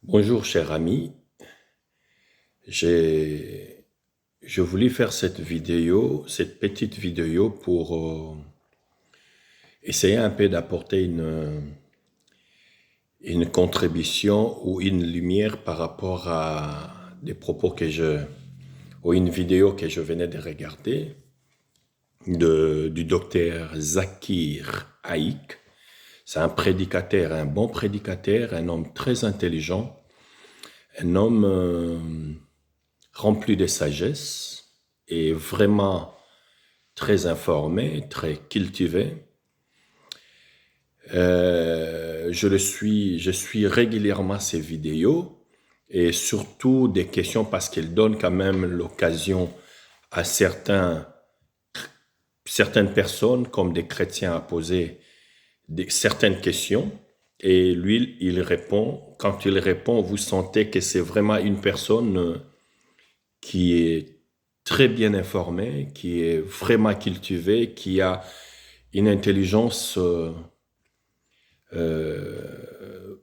Bonjour cher ami, j'ai je voulais faire cette petite vidéo pour essayer un peu d'apporter une contribution ou une lumière par rapport à des propos ou une vidéo que je venais de regarder du docteur Zakir Haïk. C'est un prédicateur, un bon prédicateur, un homme très intelligent, un homme rempli de sagesse et vraiment très informé, très cultivé. Je suis régulièrement ses vidéos et surtout des questions parce qu'il donne quand même l'occasion à certaines personnes, comme des chrétiens, à poser certaines questions. Et lui, il répond. Quand il répond, vous sentez que c'est vraiment une personne qui est très bien informée, qui est vraiment cultivée, qui a une intelligence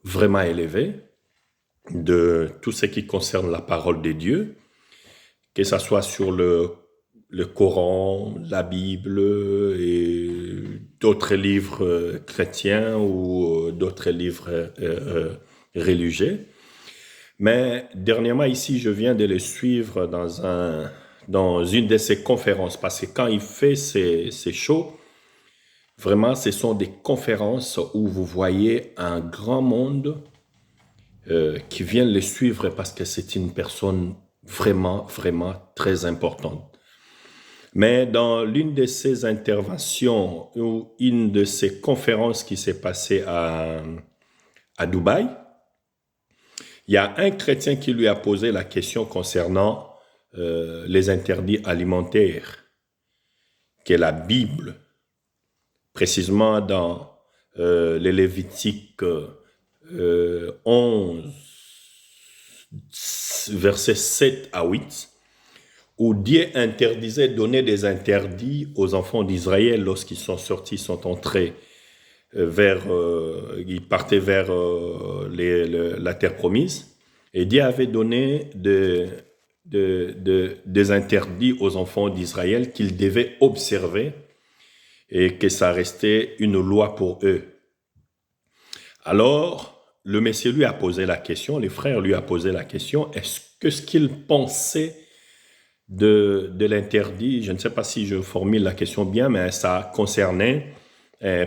vraiment élevée de tout ce qui concerne la parole de Dieu, que ce soit sur le Coran, la Bible et d'autres livres chrétiens ou d'autres livres religieux. Mais dernièrement, ici, je viens de le suivre dans une de ses conférences, parce que quand il fait ses shows, vraiment, ce sont des conférences où vous voyez un grand monde qui vient le suivre parce que c'est une personne vraiment, vraiment très importante. Mais dans l'une de ses interventions ou une de ses conférences qui s'est passée à Dubaï, il y a un chrétien qui lui a posé la question concernant les interdits alimentaires, que la Bible, précisément dans les Lévitiques 11, versets 7 à 8, où Dieu interdisait, donnait des interdits aux enfants d'Israël lorsqu'ils sont sortis, sont entrés ils partaient vers la terre promise. Et Dieu avait donné des interdits aux enfants d'Israël qu'ils devaient observer et que ça restait une loi pour eux. Alors, le monsieur lui a posé la question, les frères lui a posé la question, est-ce que ce qu'il pensait de l'interdit, je ne sais pas si je formule la question bien, mais ça concernait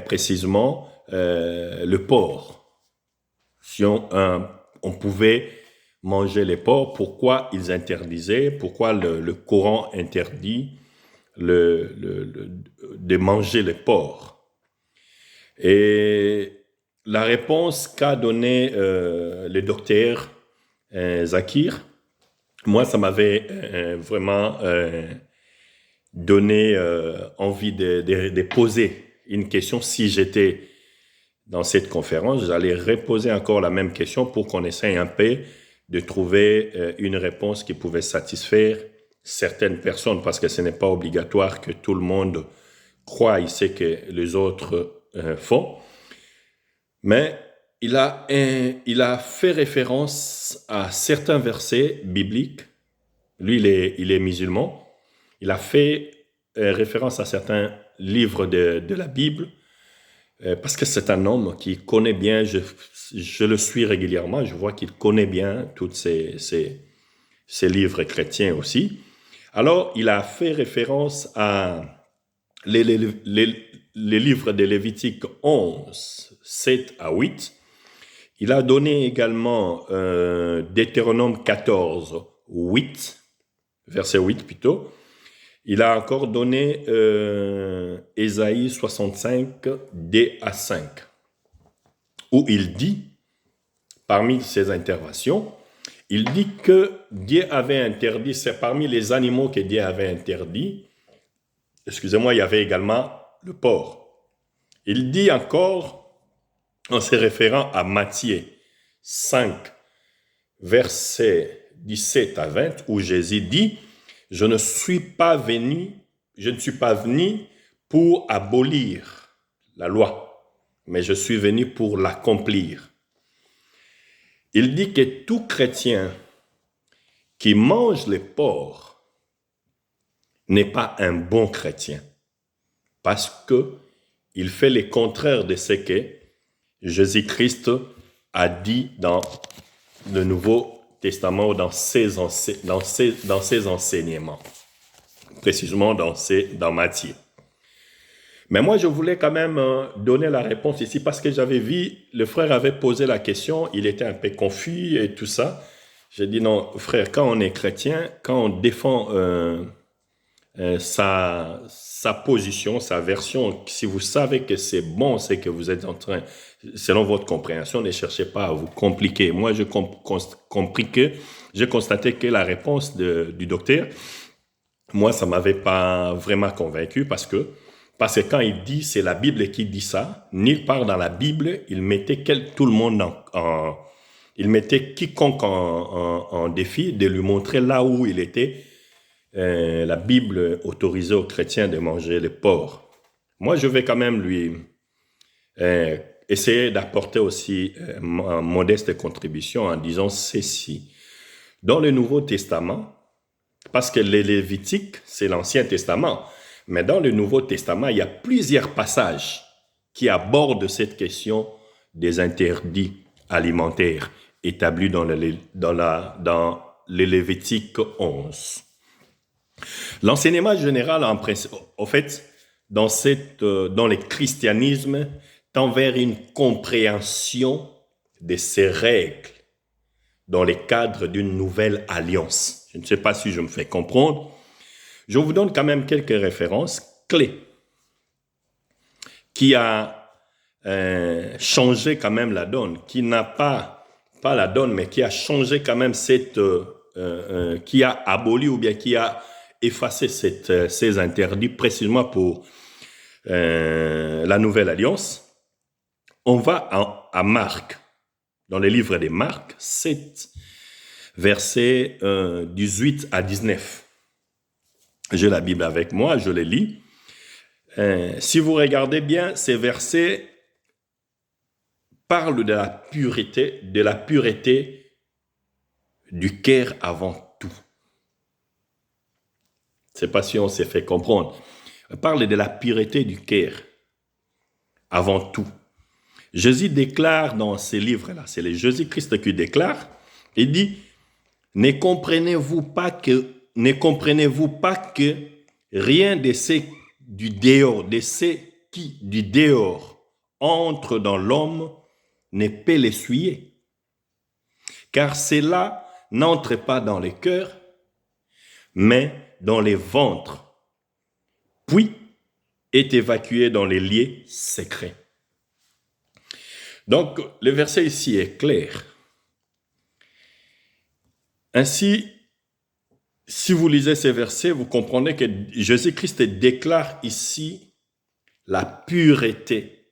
précisément le porc. Si on pouvait manger les porcs, pourquoi ils interdisaient, pourquoi le Coran interdit de manger les porcs. Et la réponse qu'a donnée le docteur Zakir, moi, ça m'avait vraiment donné envie de poser une question. Si j'étais dans cette conférence, j'allais reposer encore la même question pour qu'on essaye un peu de trouver une réponse qui pouvait satisfaire certaines personnes, parce que ce n'est pas obligatoire que tout le monde croie ce que les autres font. Mais il a fait référence à certains versets bibliques. Lui, il est musulman. Il a fait référence à certains livres de la Bible parce que c'est un homme qui connaît bien, je le suis régulièrement, je vois qu'il connaît bien tous ces livres chrétiens aussi. Alors, il a fait référence à les livres de Lévitique 11, 7 à 8. Il a donné également Deutéronome 14, 8, verset 8 plutôt. Il a encore donné Ésaïe 65, D à 5, où il dit, parmi ses interventions, il dit que Dieu avait interdit, c'est parmi les animaux que Dieu avait interdit, excusez-moi, il y avait également le porc. Il dit encore, en se référant à Matthieu 5, versets 17 à 20, où Jésus dit, je ne suis pas venu pour abolir la loi, mais je suis venu pour l'accomplir. Il dit que tout chrétien qui mange les porcs n'est pas un bon chrétien parce qu'il fait le contraire de ce que Jésus-Christ a dit dans le Nouveau Testament, dans ses enseignements, précisément dans Matthieu. Mais moi, je voulais quand même donner la réponse ici parce que j'avais vu, le frère avait posé la question, il était un peu confus et tout ça. J'ai dit non, frère, quand on est chrétien, quand on défend sa position, sa version, si vous savez que c'est bon, c'est que vous êtes en train, selon votre compréhension, ne cherchez pas à vous compliquer. Moi, j'ai constaté que la réponse du docteur, moi, ça m'avait pas vraiment convaincu parce que quand il dit, c'est la Bible qui dit ça, nulle part dans la Bible, il mettait tout le monde il mettait quiconque en défi de lui montrer là où il était. La Bible autorisait aux chrétiens de manger les porcs. Moi, je vais quand même lui essayer d'apporter aussi ma modeste contribution en disant ceci. Dans le Nouveau Testament, parce que les Lévitiques, c'est l'Ancien Testament, mais dans le Nouveau Testament, il y a plusieurs passages qui abordent cette question des interdits alimentaires établis dans le Lévitique 11. L'enseignement général, en fait, dans le christianisme, tend vers une compréhension de ces règles dans le cadre d'une nouvelle alliance. Je ne sais pas si je me fais comprendre. Je vous donne quand même quelques références clés qui a changé quand même la donne, qui n'a pas la donne, mais qui a changé quand même qui a aboli ou bien qui a effacé ces interdits précisément pour la nouvelle alliance. On va à Marc, dans le livre de Marc 7, versets 18 à 19. J'ai la Bible avec moi, je les lis. Si vous regardez bien, ces versets parlent de la pureté du cœur avant tout. Je ne sais pas si on s'est fait comprendre. On parle de la pureté du cœur avant tout. Jésus déclare dans ces livres-là, c'est le Jésus-Christ qui déclare, il dit, ne comprenez-vous pas que rien de ce du dehors, qui du dehors entre dans l'homme ne peut l'essuyer? Car cela n'entre pas dans les cœurs, mais dans les ventres, puis est évacué dans les lieux secrets. Donc, le verset ici est clair. Ainsi, si vous lisez ces versets, vous comprenez que Jésus-Christ déclare ici la pureté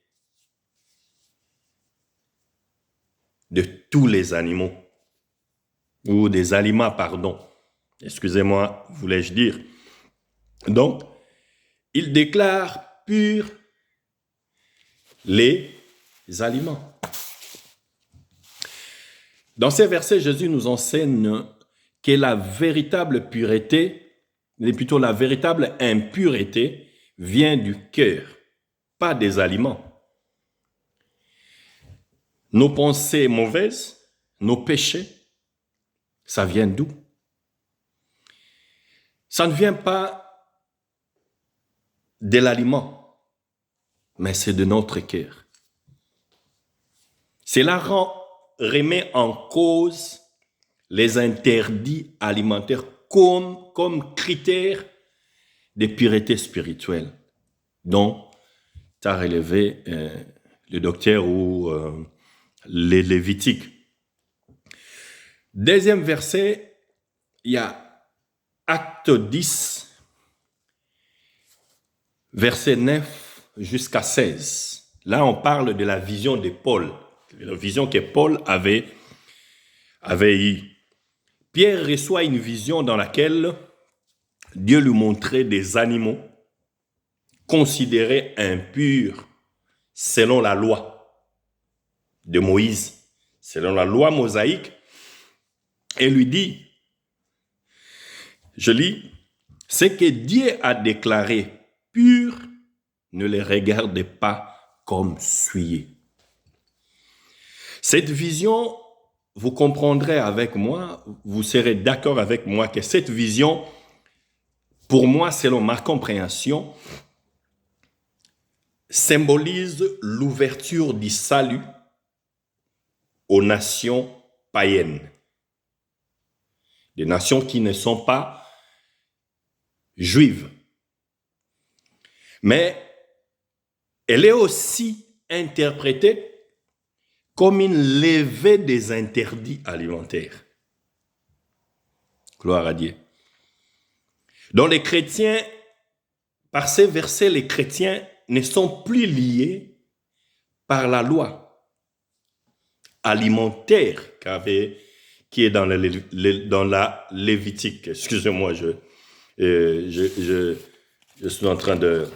de tous les animaux, ou des aliments, pardon. Excusez-moi, voulais-je dire. Donc, il déclare purs les aliments. Dans ces versets, Jésus nous enseigne que la véritable pureté, mais plutôt la véritable impureté, vient du cœur, pas des aliments. Nos pensées mauvaises, nos péchés, ça vient d'où? Ça ne vient pas de l'aliment, mais c'est de notre cœur. Cela remet en cause les interdits alimentaires comme critère de pureté spirituelle dont a relevé le docteur ou les Lévitiques. Deuxième verset, il y a Acte 10, verset 9 jusqu'à 16. Là, on parle de la vision de Paul, la vision que Paul avait eue. Pierre reçoit une vision dans laquelle Dieu lui montrait des animaux considérés impurs selon la loi de Moïse. selon la loi mosaïque, et lui dit, je lis, ce que Dieu a déclaré pur, ne les regardez pas comme souillés. Cette vision, vous comprendrez avec moi, vous serez d'accord avec moi que cette vision, pour moi, selon ma compréhension, symbolise l'ouverture du salut aux nations païennes. Des nations qui ne sont pas juives. Mais elle est aussi interprétée comme une levée des interdits alimentaires. Gloire à Dieu. Donc les chrétiens, par ces versets, les chrétiens ne sont plus liés par la loi alimentaire qui est dans la Lévitique. Excusez-moi, je suis en train de...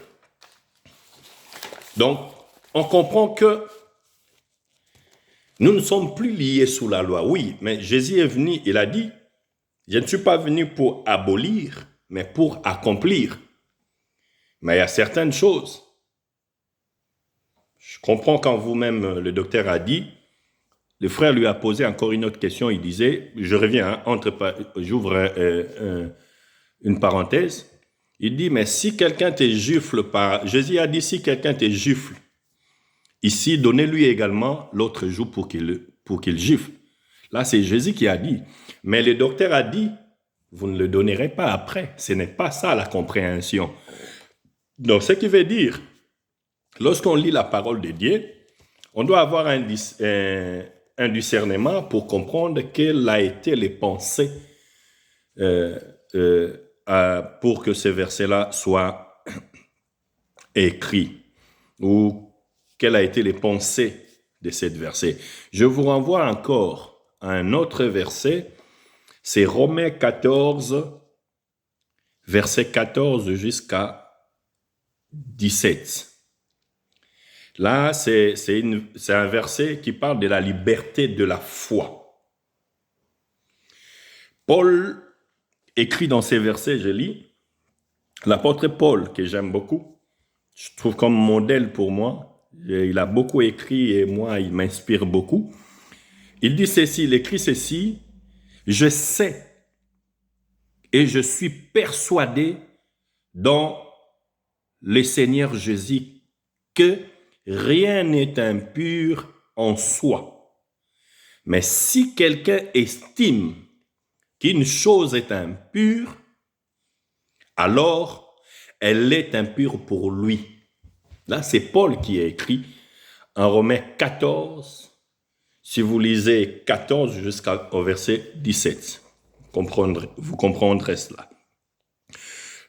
Donc, on comprend que nous ne sommes plus liés sous la loi. Oui, mais Jésus est venu, il a dit, je ne suis pas venu pour abolir, mais pour accomplir. Mais il y a certaines choses. Je comprends quand vous-même, le docteur a dit, le frère lui a posé encore une autre question, il disait, je reviens, j'ouvre une parenthèse, il dit, mais si quelqu'un te gifle Jésus a dit, si quelqu'un te gifle, ici, donnez-lui également l'autre joue pour qu'il gifle. Là, c'est Jésus qui a dit. Mais le docteur a dit, vous ne le donnerez pas après. Ce n'est pas ça la compréhension. Donc, ce qui veut dire, lorsqu'on lit la parole de Dieu, on doit avoir un discernement pour comprendre quelles ont été les pensées pour que ce verset-là soit écrit, ou quelles ont été les pensées de ce verset. Je vous renvoie encore à un autre verset, c'est Romains 14, verset 14 jusqu'à 17. Là, c'est un verset qui parle de la liberté de la foi. Paul écrit dans ces versets, je lis, l'apôtre Paul, que j'aime beaucoup, je trouve comme modèle pour moi, il a beaucoup écrit et moi, il m'inspire beaucoup. Il dit ceci, il écrit ceci, je sais et je suis persuadé dans le Seigneur Jésus que rien n'est impur en soi. Mais si quelqu'un estime qu'une chose est impure, alors elle est impure pour lui. Là, c'est Paul qui a écrit en Romains 14, si vous lisez 14 jusqu'au verset 17. Vous comprendrez cela.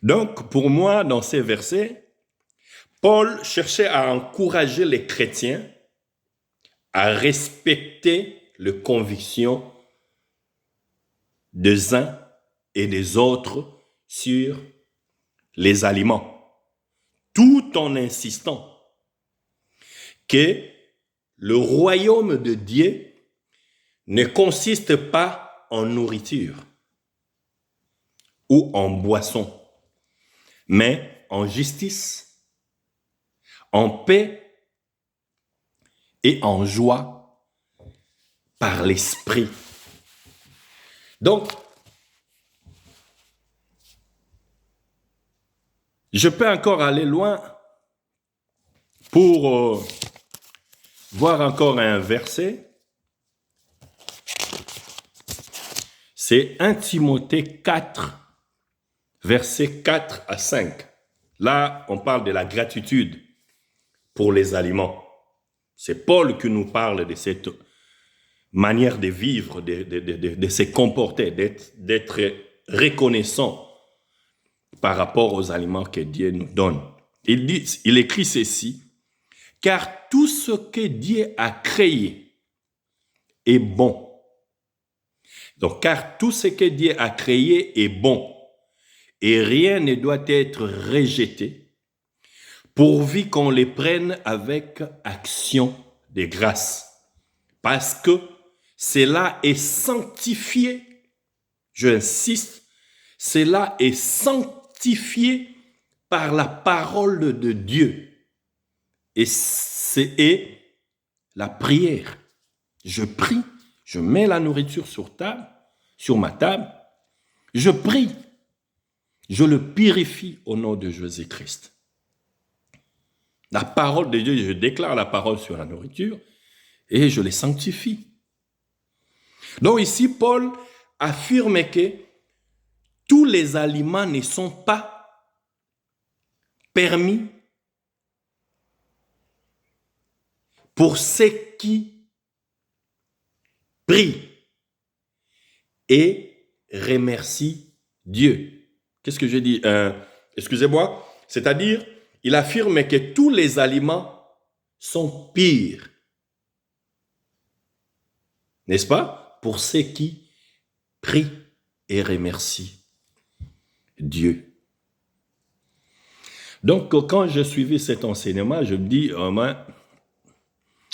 Donc, pour moi, dans ces versets, Paul cherchait à encourager les chrétiens à respecter les convictions des uns et des autres sur les aliments, tout en insistant que le royaume de Dieu ne consiste pas en nourriture ou en boisson, mais en justice, en paix et en joie par l'Esprit. Donc, je peux encore aller loin pour voir encore un verset. C'est 1 Timothée 4, versets 4 à 5. Là, on parle de la gratitude pour les aliments. C'est Paul qui nous parle de cette manière de vivre, de se comporter, d'être reconnaissant par rapport aux aliments que Dieu nous donne. Il écrit ceci, « Car tout ce que Dieu a créé est bon. » Donc, car tout ce que Dieu a créé est bon et rien ne doit être rejeté pourvu qu'on les prenne avec action de grâce. Parce que cela est sanctifié. J'insiste, cela est sanctifié par la parole de Dieu. Et c'est la prière. Je prie, je mets la nourriture sur ma table, je prie, je le purifie au nom de Jésus-Christ. La parole de Dieu, je déclare la parole sur la nourriture et je les sanctifie. Donc ici, Paul affirme que tous les aliments ne sont pas permis pour ceux qui prient et remercient Dieu. Qu'est-ce que je dis? Excusez-moi. C'est-à-dire, il affirme que tous les aliments sont purs. N'est-ce pas? Pour ceux qui prient et remercient Dieu. Donc, quand je suivais cet enseignement, je me dis,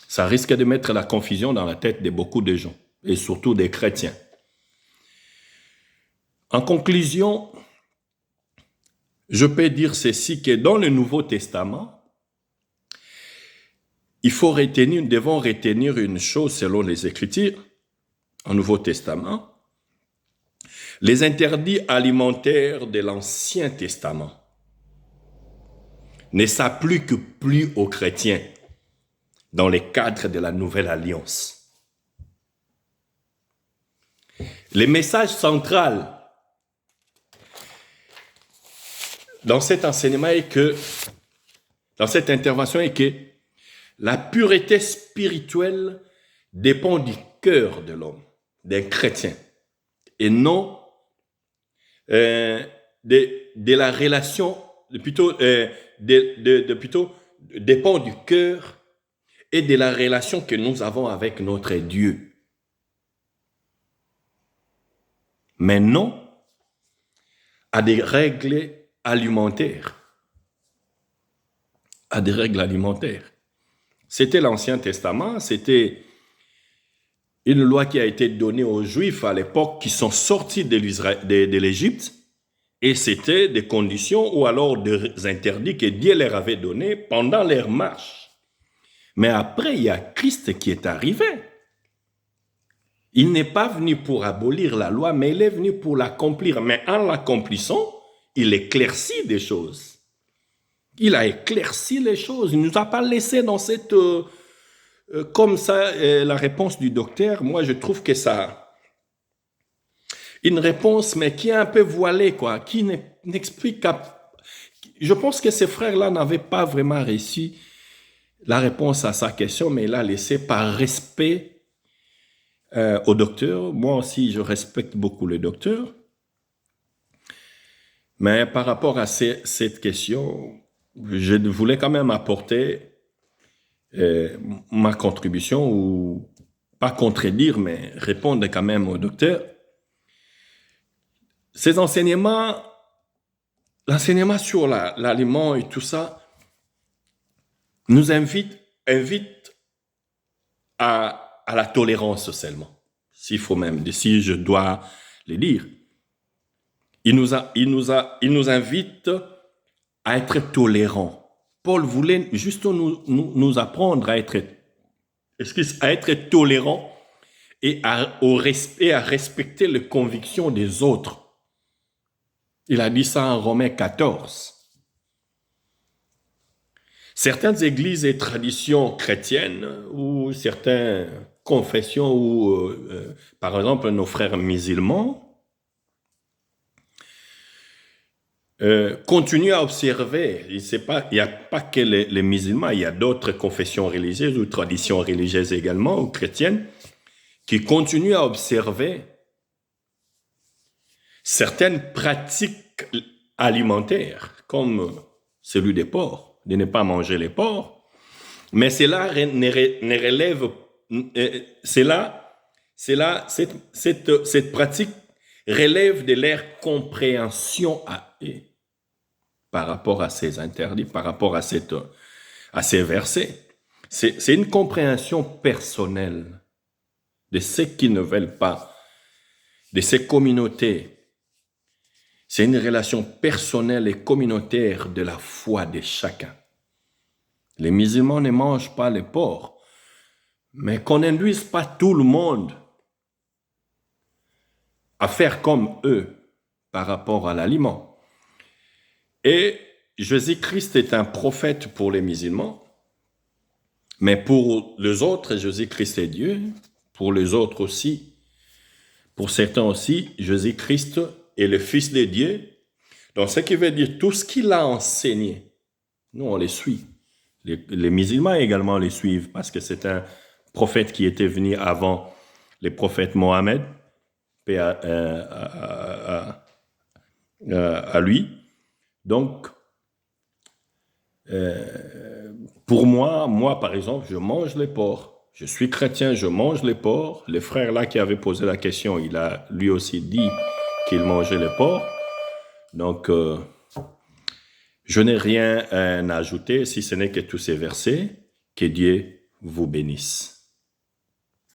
ça risque de mettre la confusion dans la tête de beaucoup de gens, et surtout des chrétiens. En conclusion, je peux dire ceci, que dans le Nouveau Testament, nous devons retenir une chose selon les Écritures, au Nouveau Testament, les interdits alimentaires de l'Ancien Testament ne s'appliquent plus aux chrétiens dans le cadre de la Nouvelle Alliance. Le message central dans cet enseignement dans cette intervention est que la pureté spirituelle dépend du cœur de l'homme, d'un chrétien, et non de la relation, plutôt dépend du cœur et de la relation que nous avons avec notre Dieu. Mais non à des règles alimentaires. C'était l'Ancien Testament, c'était une loi qui a été donnée aux Juifs à l'époque qui sont sortis de l'Égypte, et c'était des conditions ou alors des interdits que Dieu leur avait donnés pendant leur marche. Mais après, il y a Christ qui est arrivé. Il n'est pas venu pour abolir la loi, mais il est venu pour l'accomplir. Mais en l'accomplissant, il éclaircit des choses. Il a éclairci les choses. Il ne nous a pas laissé dans cette... comme ça, la réponse du docteur, moi, je trouve que ça... Une réponse, mais qui est un peu voilée, quoi, qui n'explique qu'à... Je pense que ces frères-là n'avaient pas vraiment reçu la réponse à sa question, mais il a laissé par respect au docteur. Moi aussi, je respecte beaucoup le docteur. Mais par rapport à cette question, je voulais quand même apporter ma contribution, ou pas contredire, mais répondre quand même au docteur. Ces enseignements, l'enseignement sur l'aliment et tout ça, nous invite à la tolérance seulement, si je dois le dire. Il nous invite à être tolérants. Paul voulait juste nous apprendre à être tolérants et au respect, à respecter les convictions des autres. Il a dit ça en Romains 14. Certaines églises et traditions chrétiennes, ou certaines confessions, ou par exemple nos frères musulmans, continuent à observer. Il n'y a pas que les musulmans, il y a d'autres confessions religieuses ou traditions religieuses également, ou chrétiennes, qui continuent à observer certaines pratiques alimentaires, comme celui des porcs, de ne pas manger les porcs, mais cela ne relève, cette pratique relève de leur compréhension à eux par rapport à ces interdits, par rapport à ces versets. C'est une compréhension personnelle de ceux qui ne veulent pas, de ces communautés. C'est une relation personnelle et communautaire de la foi de chacun. Les musulmans ne mangent pas le porc, mais qu'on n'induise pas tout le monde à faire comme eux par rapport à l'aliment. Et Jésus-Christ est un prophète pour les musulmans, mais pour les autres, Jésus-Christ est Dieu, pour les autres aussi. Pour certains aussi, Jésus-Christ est le Fils de Dieu. Donc, ce qui veut dire tout ce qu'il a enseigné, nous, on les suit. Les musulmans également les suivent parce que c'est un prophète qui était venu avant les prophètes Mohammed, paix à lui. Donc, pour moi, par exemple, je mange les porcs. Je suis chrétien, je mange les porcs. Le frère là qui avait posé la question, il a lui aussi dit qu'il mangeait les porcs. Donc, je n'ai rien à ajouter si ce n'est que tous ces versets. Que Dieu vous bénisse.